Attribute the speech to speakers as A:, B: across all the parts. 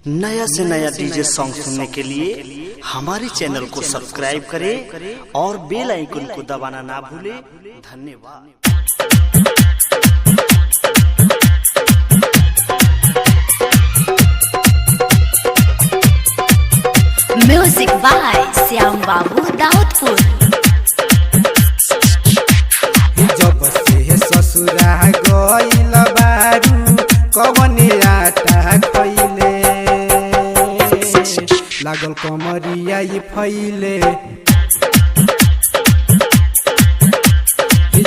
A: नया से नया डीजे सॉन्ग सुनने के लिए हमारे चैनल को सब्सक्राइब करें और बेल आइकन को दबाना ना भूलें। धन्यवाद।
B: म्यूजिक बाय श्याम बाबू दाऊदपुर।
C: जब से ससुरा गइल बारू कवने आटा खइले लागल कमरिया ई फैले।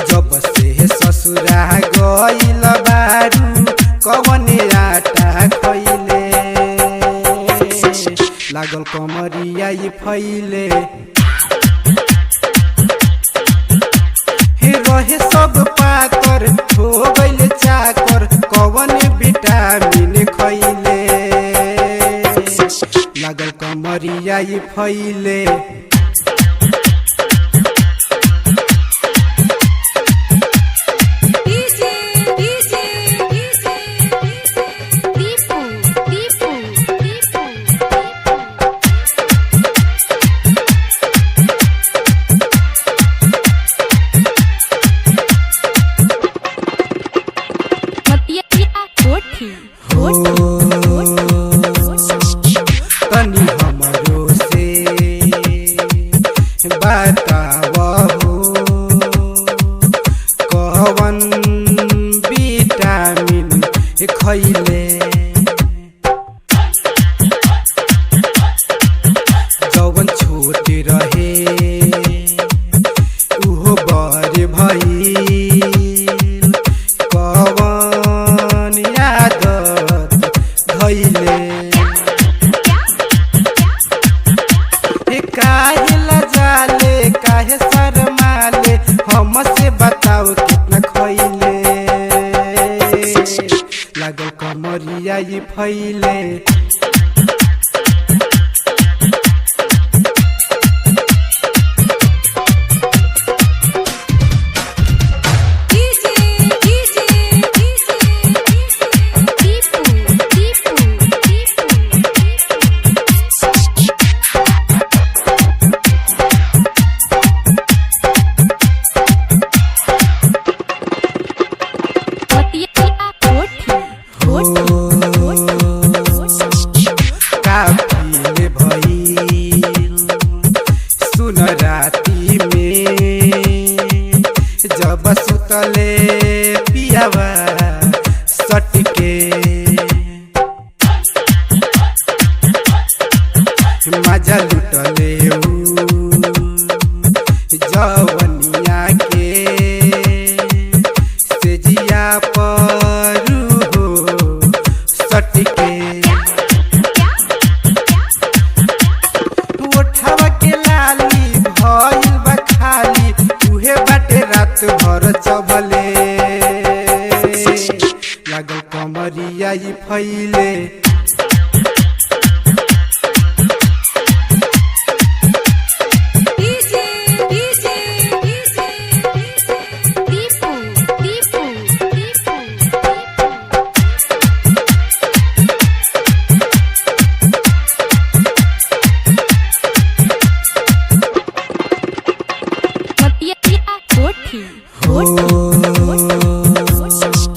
C: जब से ससुरा गइल बारू कवने आटा खइले लागल कमरिया ई फैले। रहे सब पाकर हो गइल चाकर कवन विटामिन खइले लागल कमरिया ई फैले। तनी हमरो से बतावहो कवन विटामिन खइले जवन छोट रहे उहो बड़ भइल कवन आदत धइले। काहे लजाले काहे शर्माले हमसे बताओ कितना खइले लागल कमरिया ई फैले। सुन राती में जब सुतले पियावा सटके मजा लुटले जवनिया के सेजिया पर हो सटके। भर चबले लागल कमरिया ई फैले।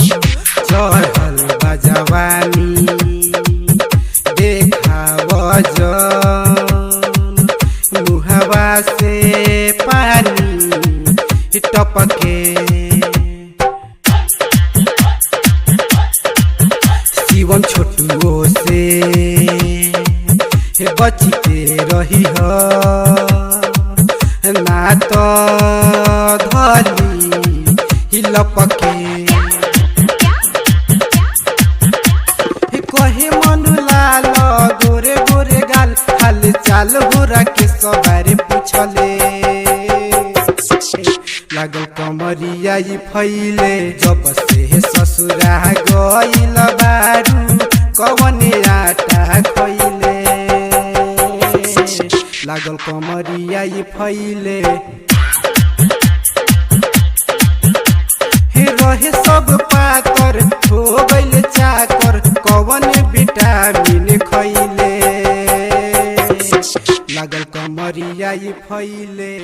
C: चढ़ल बा जवानी देखाव जन मुहवा से पानी टपके शिवम छोटुओ से बच के रही ना तो धली लपके। कहे मन लाल गोरे गोरे गाल हाल चाल बुरा के सवारे पूछले लागल कमरिया ई फैले। जब से ससुरा गइल बारू कवने आटा खइले लागल कमरिया ई फैले। रहे सब पाकर हो गइल चाकर कवन विटामिन खइले लागल कमरिया ई फैले।